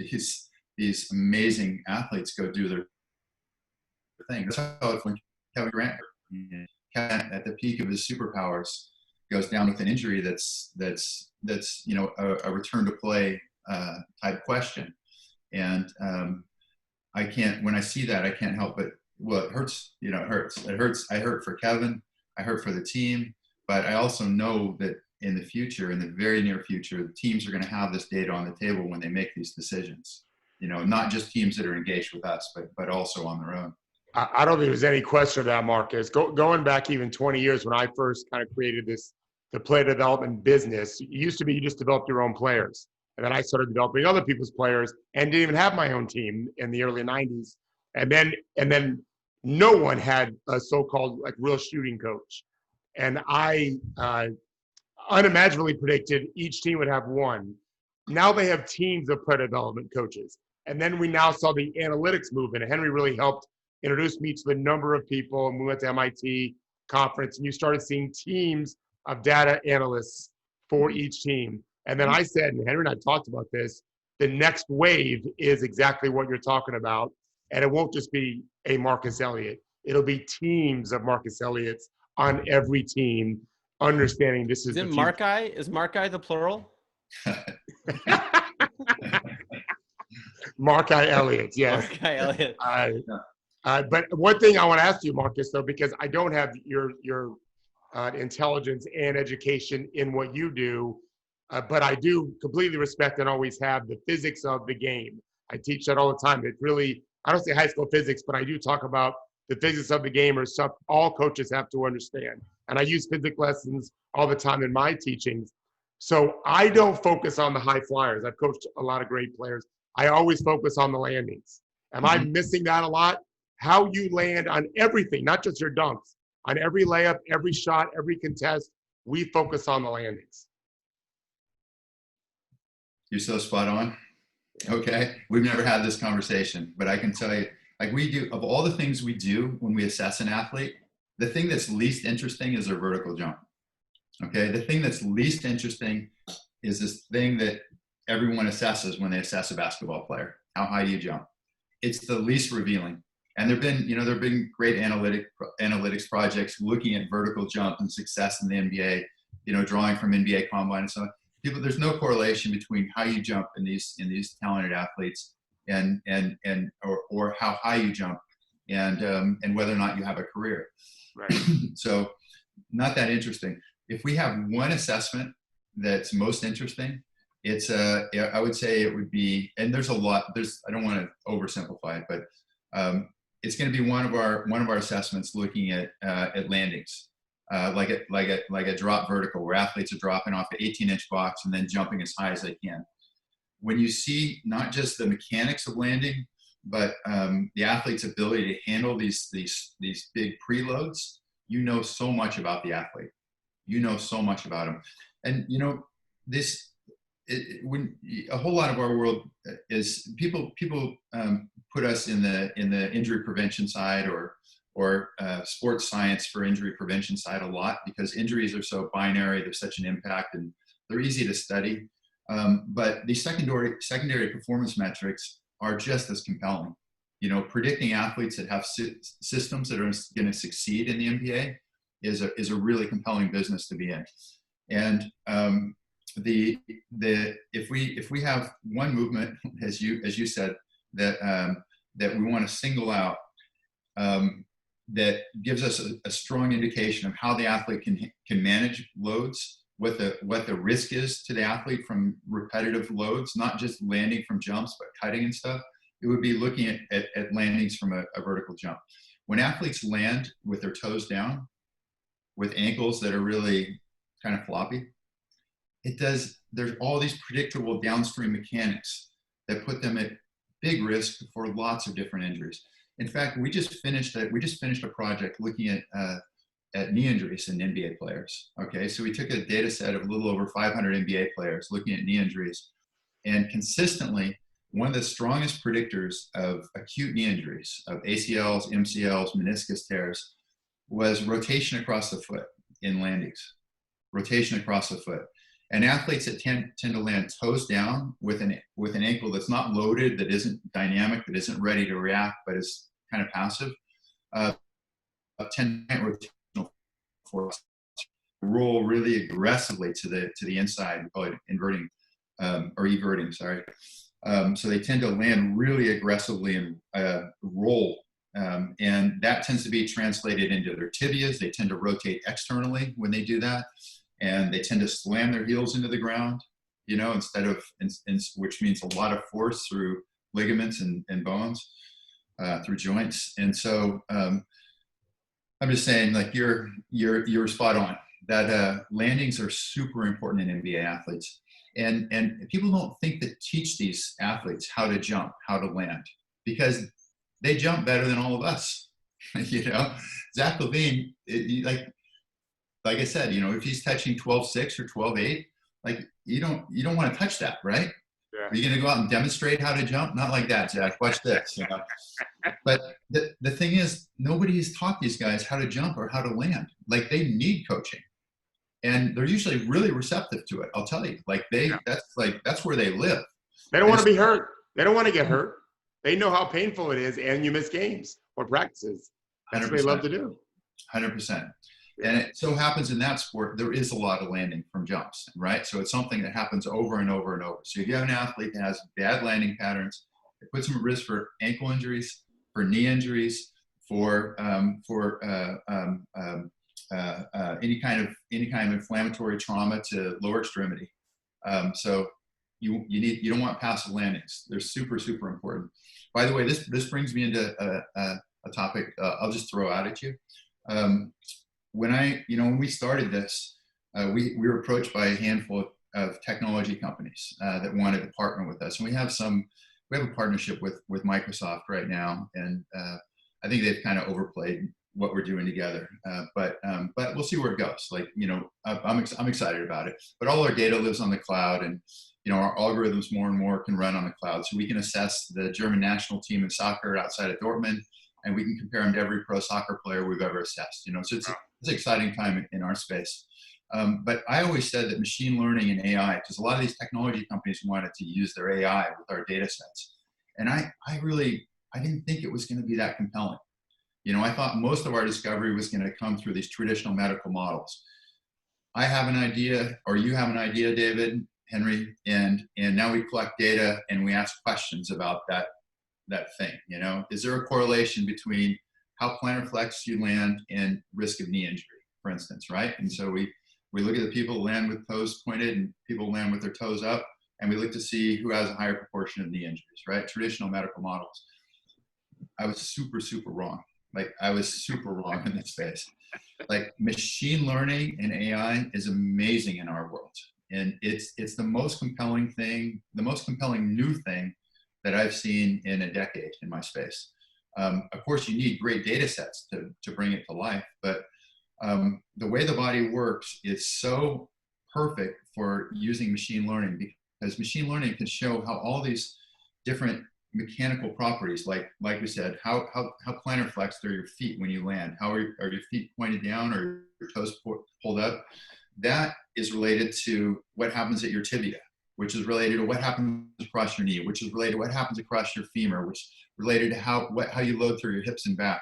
these amazing athletes go do their thing. That's how it's when Kevin Durant, at the peak of his superpowers, goes down with an injury that's you know, a return to play type question. And when I see that, I can't help but, well, it hurts. You know, it hurts. I hurt for Kevin. I hurt for the team, but I also know that in the future, in the very near future, the teams are going to have this data on the table when they make these decisions. You know, not just teams that are engaged with us, but also on their own. I don't think there's any question of that, Marcus. Going back even 20 years when I first kind of created the player development business, it used to be you just developed your own players. And then I started developing other people's players and didn't even have my own team in the early 90s. And then no one had a so-called like real shooting coach. And I unimaginably predicted each team would have one. Now they have teams of player development coaches. And then we now saw the analytics movement. And Henry really helped introduce me to the number of people. And we went to MIT conference and you started seeing teams of data analysts for each team. And then I said, and Henry and I talked about this, the next wave is exactly what you're talking about. And it won't just be a Marcus Elliott. It'll be teams of Marcus Elliott's on every team, understanding this is it Markai? Is Markai the plural? Mark-I Elliott, yes. Mark-I Elliott. But one thing I want to ask you, Marcus, though, because I don't have your intelligence and education in what you do, but I do completely respect and always have the physics of the game. I teach that all the time. It really, I don't say high school physics, but I do talk about the physics of the game, or stuff all coaches have to understand. And I use physics lessons all the time in my teachings. So I don't focus on the high flyers. I've coached a lot of great players. I always focus on the landings. Am I missing that a lot? How you land on everything, not just your dunks, on every layup, every shot, every contest, we focus on the landings. You're so spot on. Okay. We've never had this conversation, but I can tell you, like we do, of all the things we do when we assess an athlete, the thing that's least interesting is their vertical jump. Okay. The thing that's least interesting is this thing that everyone assesses when they assess a basketball player. How high do you jump? It's the least revealing. And there've been great analytics projects looking at vertical jump and success in the NBA, drawing from NBA Combine and so on. There's no correlation between how you jump in these talented athletes and or how high you jump and whether or not you have a career. Right. So not that interesting. If we have one assessment that's most interesting, it's I would say it would be, and there's a lot. I don't want to oversimplify it, but it's going to be one of our assessments looking at landings. Like a drop vertical, where athletes are dropping off an 18-inch box and then jumping as high as they can. When you see not just the mechanics of landing, but the athlete's ability to handle these big preloads, you know so much about the athlete. You know so much about them, and when a whole lot of our world is people put us in the injury prevention side or sports science for injury prevention side a lot, because injuries are so binary, there's such an impact, and they're easy to study. But these secondary performance metrics are just as compelling. Predicting athletes that have systems that are going to succeed in the NBA is a really compelling business to be in. And if we have one movement, as you said, that we want to single out, that gives us a strong indication of how the athlete can manage loads, what the risk is to the athlete from repetitive loads, not just landing from jumps, but cutting and stuff. It would be looking at landings from a vertical jump. When athletes land with their toes down, with ankles that are really kind of floppy, there's all these predictable downstream mechanics that put them at big risk for lots of different injuries. In fact, we just finished a project looking at knee injuries in NBA players. Okay, so we took a data set of a little over 500 NBA players looking at knee injuries, and consistently, one of the strongest predictors of acute knee injuries, of ACLs, MCLs, meniscus tears, was rotation across the foot in landings. Rotation across the foot. And athletes that tend to land toes down with an ankle that's not loaded, that isn't dynamic, that isn't ready to react, but is kind of passive, tend to rotational force roll really aggressively to the inside, we call it inverting or everting. Sorry. So they tend to land really aggressively and roll, and that tends to be translated into their tibias. They tend to rotate externally when they do that. And they tend to slam their heels into the ground, instead of, which means a lot of force through ligaments and bones, through joints. And so I'm just saying, like you're spot on that landings are super important in NBA athletes, and people don't think to teach these athletes how to jump, how to land, because they jump better than all of us. Zach LaVine, like I said, if he's touching 12.6 or 12.8, like you don't want to touch that, right? Yeah. Are you going to go out and demonstrate how to jump? Not like that, Zach. Watch this. But the thing is, nobody has taught these guys how to jump or how to land. Like they need coaching, and they're usually really receptive to it. I'll tell you, that's where they live. They don't want to be hurt. They don't want to get hurt. They know how painful it is, and you miss games or practices. That's 100%. What they love to do. 100%. And it so happens in that sport, there is a lot of landing from jumps, right? So it's something that happens over and over and over. So if you have an athlete that has bad landing patterns, it puts them at risk for ankle injuries, for knee injuries, for any kind of inflammatory trauma to lower extremity. So you don't want passive landings. They're super, super important. By the way, this brings me into a topic I'll just throw out at you. When we started this, we were approached by a handful of technology companies that wanted to partner with us, and we have a partnership with Microsoft right now, and I think they've kind of overplayed what we're doing together, but we'll see where it goes. Like, I'm excited about it. But all our data lives on the cloud, and our algorithms more and more can run on the cloud, so we can assess the German national team in soccer outside of Dortmund, and we can compare them to every pro soccer player we've ever assessed. So it's an exciting time in our space. But I always said that machine learning and AI, because a lot of these technology companies wanted to use their AI with our data sets, and I didn't think it was going to be that compelling. I thought most of our discovery was going to come through these traditional medical models. I have an idea, or you have an idea, David, Henry, and now we collect data and we ask questions about that thing. Is there a correlation between how plantar flex you land and risk of knee injury, for instance, right? And so we look at the people who land with toes pointed and people who land with their toes up, and we look to see who has a higher proportion of knee injuries, right? Traditional medical models. I was super, super wrong. I was super wrong in this space. Machine learning and AI is amazing in our world. And it's the most compelling thing, the most compelling new thing that I've seen in a decade in my space. Of course, you need great data sets to bring it to life, but the way the body works is so perfect for using machine learning, because machine learning can show how all these different mechanical properties, like we said, how plantar flexed are your feet when you land? How are your feet pointed down or your toes pulled up? That is related to what happens at your tibia, which is related to what happens across your knee, which is related to what happens across your femur, which is related to how you load through your hips and back.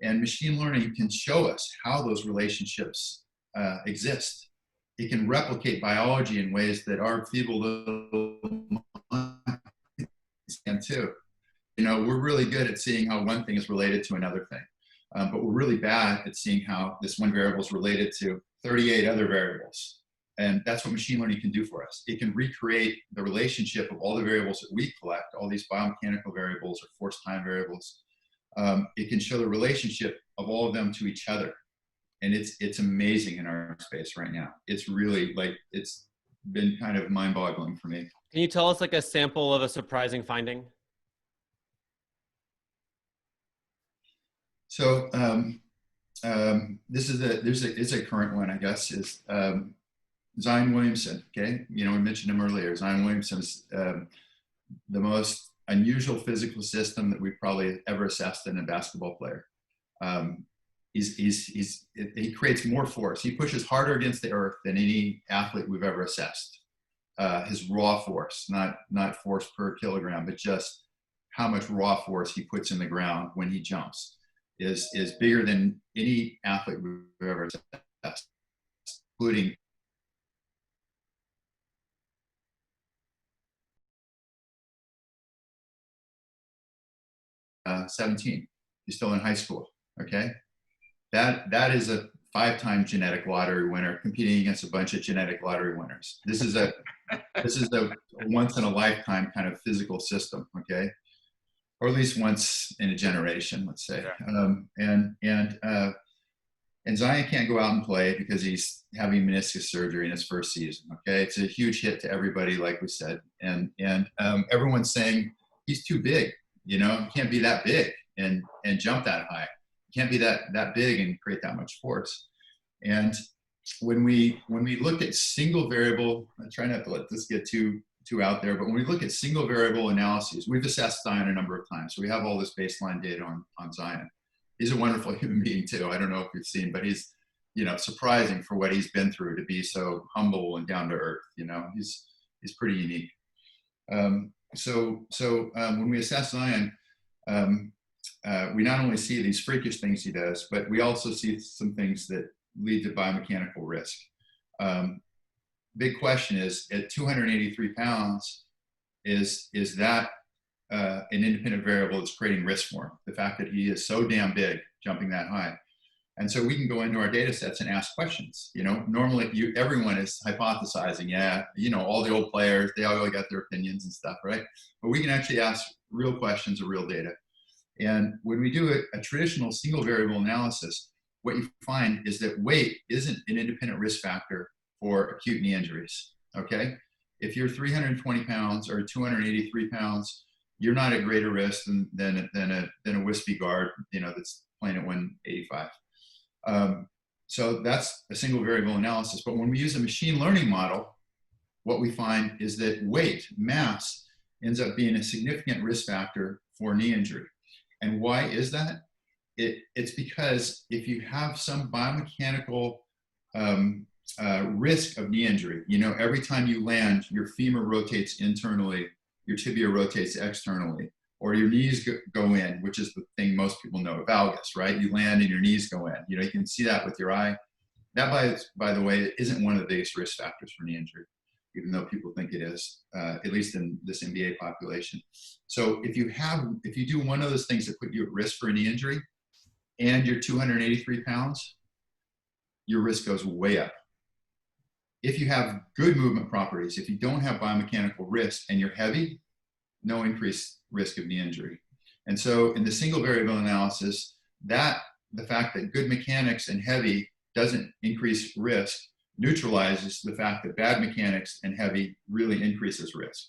And machine learning can show us how those relationships exist. It can replicate biology in ways that our feeble little can too. We're really good at seeing how one thing is related to another thing, but we're really bad at seeing how this one variable is related to 38 other variables. And that's what machine learning can do for us. It can recreate the relationship of all the variables that we collect, all these biomechanical variables or force time variables. It can show the relationship of all of them to each other. And it's amazing in our space right now. It's really it's been kind of mind-boggling for me. Can you tell us a sample of a surprising finding? So it's a current one, I guess, is Zion Williamson. Okay, we mentioned him earlier. Zion Williamson is the most unusual physical system that we've probably ever assessed in a basketball player. He creates more force. He pushes harder against the earth than any athlete we've ever assessed. His raw force, not force per kilogram, but just how much raw force he puts in the ground when he jumps is bigger than any athlete we've ever assessed, including uh, 17. He's still in high school. Okay, that is a 5-time genetic lottery winner competing against a bunch of genetic lottery winners. This is a once in a lifetime kind of physical system. Okay, or at least once in a generation, let's say. Yeah. And Zion can't go out and play because he's having meniscus surgery in his first season. Okay, it's a huge hit to everybody, like we said, and everyone's saying he's too big. He can't be that big and jump that high. He can't be that big and create that much force. And when we look at single variable, I try not to let this get too out there, but when we look at single variable analyses, we've assessed Zion a number of times. So we have all this baseline data on Zion. He's a wonderful human being too. I don't know if you've seen, but he's, surprising for what he's been through to be so humble and down to earth. He's pretty unique. So when we assess Zion, we not only see these freakish things he does, but we also see some things that lead to biomechanical risk. Big question is, at 283 pounds, is that an independent variable that's creating risk for him? The fact that he is so damn big, jumping that high. And so we can go into our data sets and ask questions. You know, normally everyone is hypothesizing, yeah, you know, all the old players, they all got their opinions and stuff, right? But we can actually ask real questions of real data. And when we do a traditional single variable analysis, what you find is that weight isn't an independent risk factor for acute knee injuries, okay? If you're 320 pounds or 283 pounds, you're not at greater risk than a wispy guard, you know, that's playing at 185. So that's a single variable analysis. But when we use a machine learning model, what we find is that weight, mass, ends up being a significant risk factor for knee injury. And why is that? It's because if you have some biomechanical risk of knee injury, you know, every time you land, your femur rotates internally, your tibia rotates externally, or your knees go in, which is the thing most people know, valgus, right? You land and your knees go in. You know, you can see that with your eye. That, by the way, isn't one of the biggest risk factors for knee injury, even though people think it is, at least in this NBA population. So if you do one of those things that put you at risk for a knee injury, and you're 283 pounds, your risk goes way up. If you have good movement properties, if you don't have biomechanical risk and you're heavy, no increased risk of knee injury. And so in the single variable analysis, the fact that good mechanics and heavy doesn't increase risk neutralizes the fact that bad mechanics and heavy really increases risk.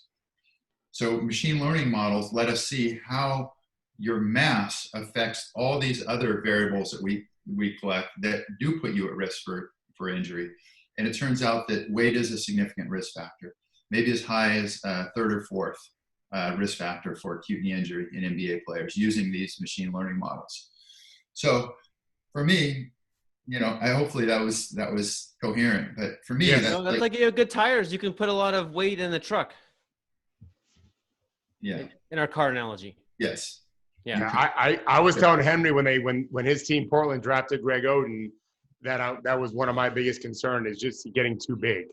So machine learning models let us see how your mass affects all these other variables that we collect that do put you at risk for injury. And it turns out that weight is a significant risk factor, maybe as high as third or fourth risk factor for acute knee injury in NBA players using these machine learning models. So for me, you know, hopefully that was coherent, but for me, that's like you have good tires. You can put a lot of weight in the truck. Yeah. In our car analogy. Yes. Yeah. I was telling Henry when his team Portland drafted Greg Oden that was one of my biggest concerns is just getting too big.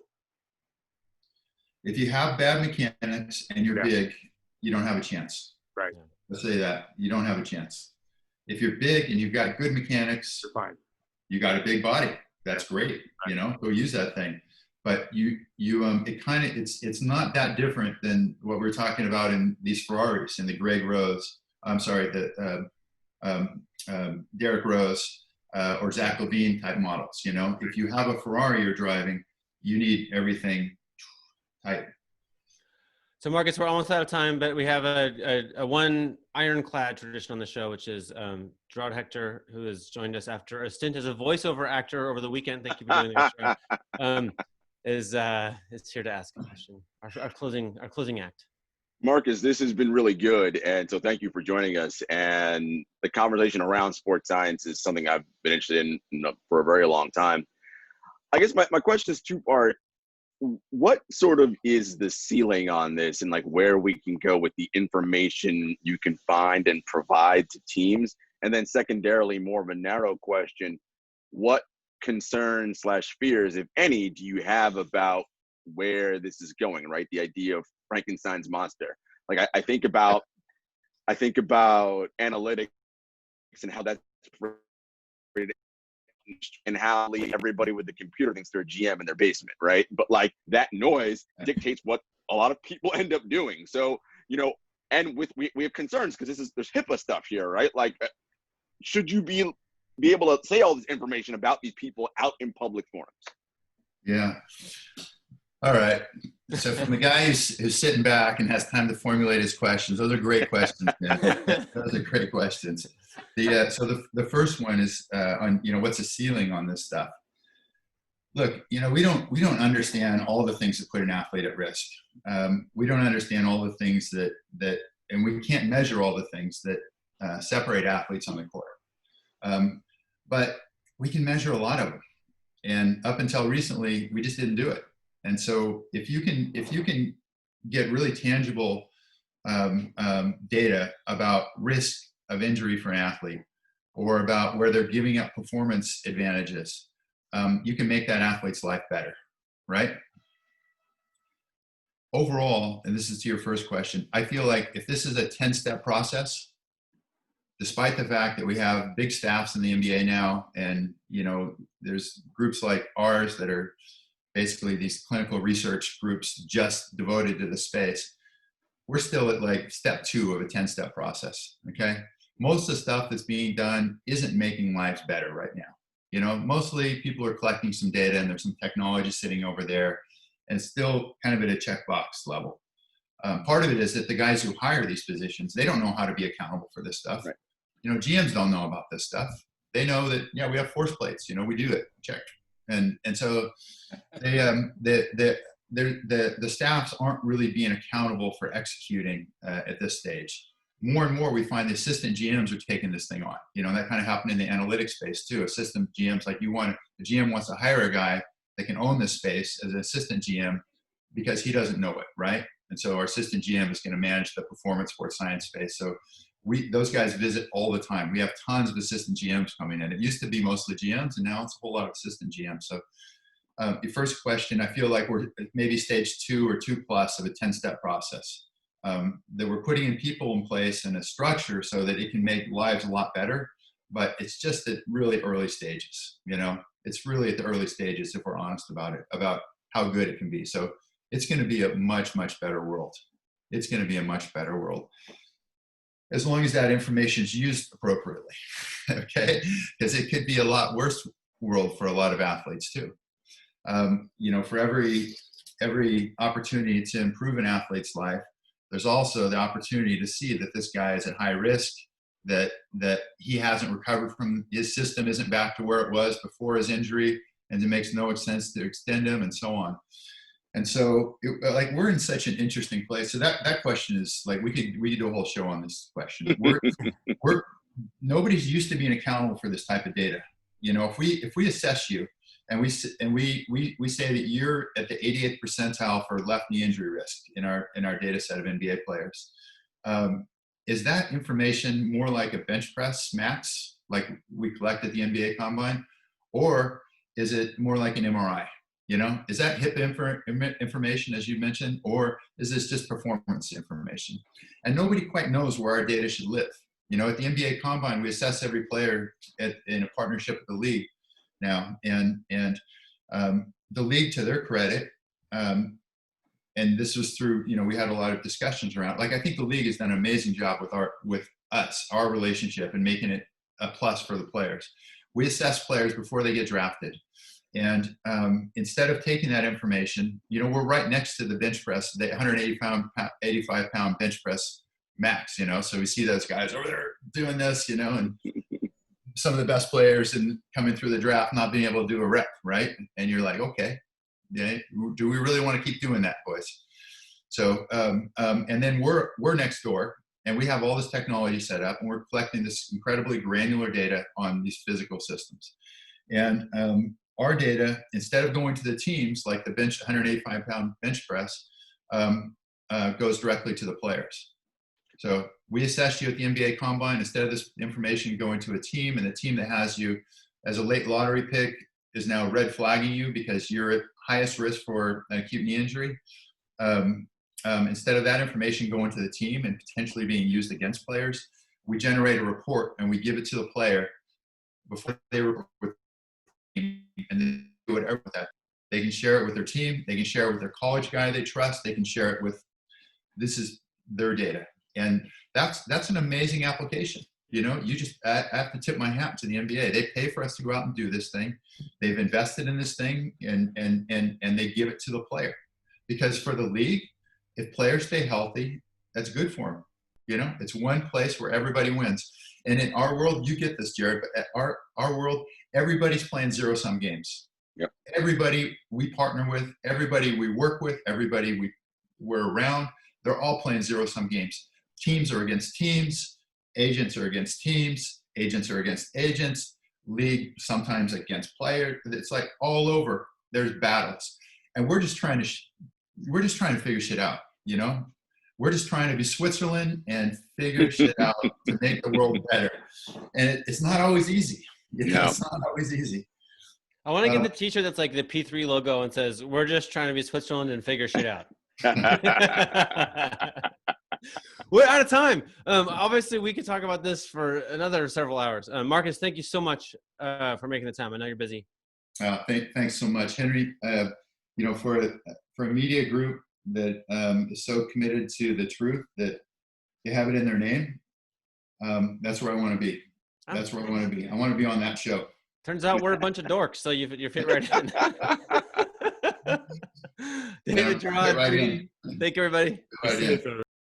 If you have bad mechanics and you're big, you don't have a chance. Right. Let's say that you don't have a chance. If you're big and you've got good mechanics, you're fine. You got a big body. That's great. Right. You know, go use that thing. But it's not that different than what we're talking about in these Ferraris and the Greg Rose. I'm sorry, the Derek Rose or Zach Levine type models. You know, if you have a Ferrari you're driving, you need everything tight. So Marcus, we're almost out of time, but we have a one ironclad tradition on the show, which is Gerard Hector, who has joined us after a stint as a voiceover actor over the weekend. Thank you for doing that. Is here to ask a question. Our closing act. Marcus, this has been really good, and so thank you for joining us. And the conversation around sports science is something I've been interested in for a very long time. I guess my question is two-part. What sort of is the ceiling on this, and like where we can go with the information you can find and provide to teams? And then secondarily, more of a narrow question, what concerns / fears, if any, do you have about where this is going, right? The idea of Frankenstein's monster. Like I think about analytics and how that's and how everybody with the computer thinks they're a GM in their basement, right? But like that noise dictates what a lot of people end up doing. So, you know, and we have concerns because there's HIPAA stuff here, right? Like, should you be able to say all this information about these people out in public forums? Yeah. All right. So from the guy who's sitting back and has time to formulate his questions, those are great questions, man. Those are great questions. So the first one is on, you know, what's the ceiling on this stuff? Look, you know, we don't understand all the things that put an athlete at risk. We don't understand all the things that and we can't measure all the things that separate athletes on the court. But we can measure a lot of them. And up until recently, we just didn't do it. And so if you can get really tangible data about risk of injury for an athlete, or about where they're giving up performance advantages, you can make that athlete's life better, right? Overall, and this is to your first question, I feel like if this is a 10-step process, despite the fact that we have big staffs in the NBA now, and there's groups like ours that are basically these clinical research groups just devoted to the space, we're still at like step 2 of a 10-step process. Okay, most of the stuff that's being done isn't making lives better right now. Mostly people are collecting some data, and there's some technology sitting over there, and still kind of at a checkbox level. Part of it is that the guys who hire these positions, they don't know how to be accountable for this stuff. Right. GMs don't know about this stuff. They know that, yeah, we have force plates, we do it, check. And so they, the staffs aren't really being accountable for executing at this stage. More and more, we find the assistant GMs are taking this thing on. That kind of happened in the analytics space too. Assistant GMs, like the GM wants to hire a guy that can own this space as an assistant GM because he doesn't know it, right? And so our assistant GM is going to manage the performance sports science space. So those guys visit all the time. We have tons of assistant GMs coming in. It used to be mostly GMs, and now it's a whole lot of assistant GMs. So the first question, I feel like we're maybe stage 2 or 2+ of a 10-step process. That we're putting in people in place and a structure so that it can make lives a lot better, but it's just at really early stages. It's really at the early stages, if we're honest about it, about how good it can be. So it's going to be a much, much better world. It's going to be a much better world, as long as that information is used appropriately. Okay, because it could be a lot worse world for a lot of athletes too. For every opportunity to improve an athlete's life, there's also the opportunity to see that this guy is at high risk, that he hasn't recovered from, his system isn't back to where it was before his injury, and it makes no sense to extend him, and so on. And so, we're in such an interesting place. So that question is like, we could do a whole show on this question. Nobody's used to being accountable for this type of data. If we assess you, and we say that you're at the 88th percentile for left knee injury risk in our data set of NBA players, is that information more like a bench press max, like we collect at the NBA Combine, or is it more like an MRI? Is that hip information, as you mentioned, or is this just performance information? And nobody quite knows where our data should live. At the NBA Combine, we assess every player in a partnership with the league now, and the league, to their credit, and this was through, we had a lot of discussions around, I think the league has done an amazing job with our relationship, and making it a plus for the players. We assess players before they get drafted. And instead of taking that information, we're right next to the bench press, the 185-pound bench press max, so we see those guys over there doing this, and some of the best players and coming through the draft not being able to do a rep, right? And you're like, okay, yeah, do we really want to keep doing that, boys? So, and then we're next door, and we have all this technology set up, and we're collecting this incredibly granular data on these physical systems. And our data, instead of going to the teams like the 185-pound bench press, goes directly to the players. So we assess you at the NBA Combine. Instead of this information going to a team, and the team that has you as a late lottery pick is now red flagging you because you're at highest risk for an acute knee injury. Instead of that information going to the team and potentially being used against players, we generate a report and we give it to the player before they report with the team, and they do whatever with that. They can share it with their team. They can share it with their college guy they trust. They can share it with, this is their data. And that's an amazing application. I have to tip my hat to the NBA. They pay for us to go out and do this thing. They've invested in this thing, and they give it to the player. Because for the league, if players stay healthy, that's good for them. It's one place where everybody wins. And in our world, you get this, Jared, but at our world, everybody's playing zero-sum games. Yep. Everybody we partner with, everybody we work with, everybody we're around, they're all playing zero-sum games. Teams are against teams, agents are against teams, agents are against agents, league sometimes against players. It's like all over. There's battles, and we're just trying to figure shit out. We're just trying to be Switzerland and figure shit out to make the world better. And it's not always easy. No. It's not always easy. I want to get the T-shirt that's like the P3 logo and says, "We're just trying to be Switzerland and figure shit out." We're out of time. Obviously, we could talk about this for another several hours. Marcus, thank you so much for making the time. I know you're busy. Thanks so much, Henry. For a media group that is so committed to the truth that you have it in their name, that's where I want to be. That's where I want to be. I want to be on that show. Turns out we're a bunch of dorks, so you fit right in. David, Gerard, thank you, everybody. Right in.